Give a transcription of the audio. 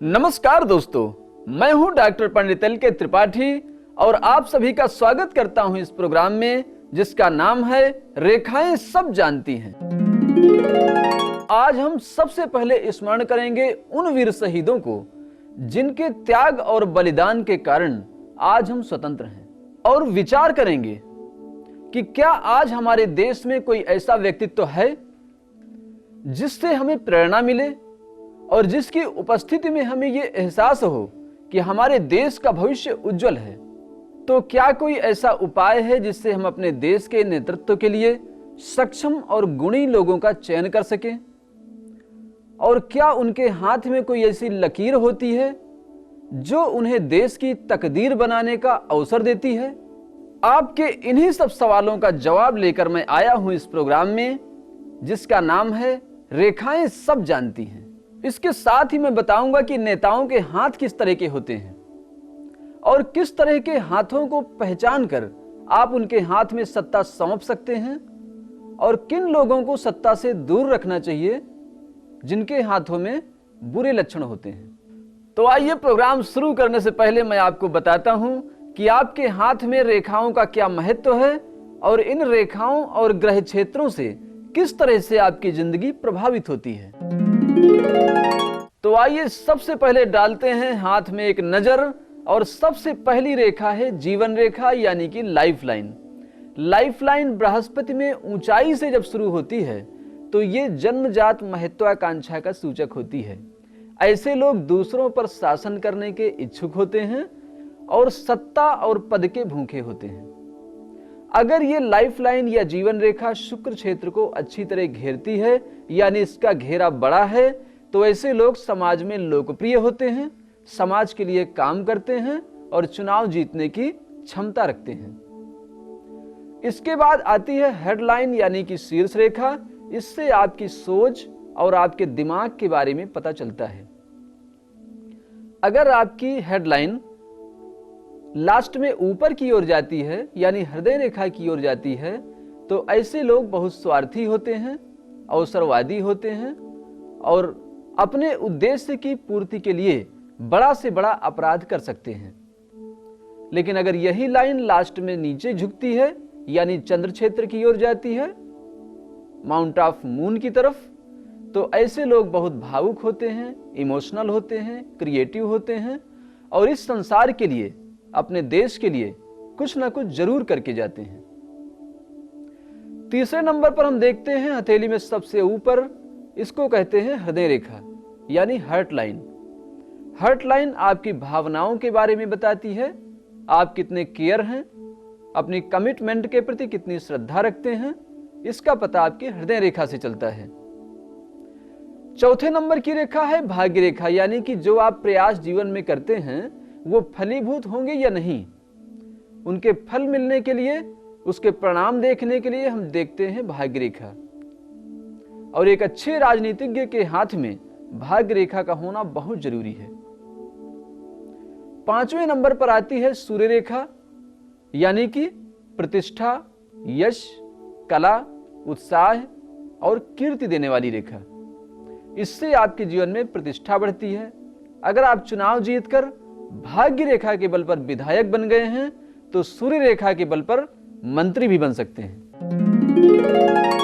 नमस्कार दोस्तों, मैं हूं डॉक्टर पंडित एल के त्रिपाठी और आप सभी का स्वागत करता हूं इस प्रोग्राम में जिसका नाम है रेखाएं सब जानती हैं। आज हम सबसे पहले स्मरण करेंगे उन वीर शहीदों को जिनके त्याग और बलिदान के कारण आज हम स्वतंत्र हैं, और विचार करेंगे कि क्या आज हमारे देश में कोई ऐसा व्यक्तित्व है जिससे हमें प्रेरणा मिले और जिसकी उपस्थिति में हमें ये एहसास हो कि हमारे देश का भविष्य उज्जवल है। तो क्या कोई ऐसा उपाय है जिससे हम अपने देश के नेतृत्व के लिए सक्षम और गुणी लोगों का चयन कर सकें? और क्या उनके हाथ में कोई ऐसी लकीर होती है जो उन्हें देश की तकदीर बनाने का अवसर देती है? आपके इन्हीं सब सवालों का जवाब लेकर मैं आया हूं इस प्रोग्राम में जिसका नाम है रेखाएं सब जानती हैं। इसके साथ ही मैं बताऊंगा कि नेताओं के हाथ किस तरह के होते हैं और किस तरह के हाथों को पहचान कर आप उनके हाथ में सत्ता सौंप सकते हैं, और किन लोगों को सत्ता से दूर रखना चाहिए जिनके हाथों में बुरे लक्षण होते हैं। तो आइए प्रोग्राम शुरू करने से पहले मैं आपको बताता हूं कि आपके हाथ में रेखाओं का क्या महत्व है और इन रेखाओं और ग्रह क्षेत्रों से किस तरह से आपकी जिंदगी प्रभावित होती है। तो आइए सबसे पहले डालते हैं हाथ में एक नजर, और सबसे पहली रेखा है जीवन रेखा यानी कि life line. Life line Brihaspati में ऊंचाई से जब शुरू होती है तो ये जन्मजात महत्वाकांक्षा का सूचक होती है। ऐसे लोग दूसरों पर शासन करने के इच्छुक होते हैं और सत्ता और पद के भूखे होते हैं। अगर ये लाइफ लाइन या जीवन रेखा शुक्र क्षेत्र को अच्छी तरह घेरती है यानी इसका घेरा बड़ा है, तो ऐसे लोग समाज में लोकप्रिय होते हैं, समाज के लिए काम करते हैं और चुनाव जीतने की क्षमता रखते हैं। इसके बाद आती है हेडलाइन यानी कि शीर्ष रेखा। इससे आपकी सोच और आपके दिमाग के बारे में पता चलता है। अगर आपकी हेडलाइन लास्ट में ऊपर की ओर जाती है यानी हृदय रेखा की ओर जाती है, तो ऐसे लोग बहुत स्वार्थी होते हैं, अवसरवादी होते हैं और अपने उद्देश्य की पूर्ति के लिए बड़ा से बड़ा अपराध कर सकते हैं। लेकिन अगर यही लाइन लास्ट में नीचे झुकती है यानी चंद्र क्षेत्र की ओर जाती है, माउंट ऑफ मून की तरफ, तो ऐसे लोग बहुत भावुक होते हैं, इमोशनल होते हैं, क्रिएटिव होते हैं और इस संसार के लिए, अपने देश के लिए कुछ ना कुछ जरूर करके जाते हैं। तीसरे नंबर पर हम देखते हैं हथेली में सबसे ऊपर, इसको कहते हैं हृदय रेखा यानी हार्ट लाइन। हार्ट लाइन आपकी भावनाओं के बारे में बताती है। आप कितने केयर हैं, अपनी कमिटमेंट के प्रति कितनी श्रद्धा रखते हैं, इसका पता आपकी हृदय रेखा से चलता है। चौथे नंबर की रेखा है भाग्य रेखा यानी कि जो आप प्रयास जीवन में करते हैं वो फलीभूत होंगे या नहीं, उनके फल मिलने के लिए, उसके परिणाम देखने के लिए हम देखते हैं भाग्य रेखा। और एक अच्छे राजनीतिज्ञ के हाथ में भाग्य रेखा का होना बहुत जरूरी है। पांचवें नंबर पर आती है सूर्य रेखा यानी कि प्रतिष्ठा, यश, कला, उत्साह और कीर्ति देने वाली रेखा। इससे आपके जीवन में प्रतिष्ठा बढ़ती है। अगर आप चुनाव जीतकर भाग्य रेखा के बल पर विधायक बन गए हैं तो सूर्य रेखा के बल पर मंत्री भी बन सकते हैं।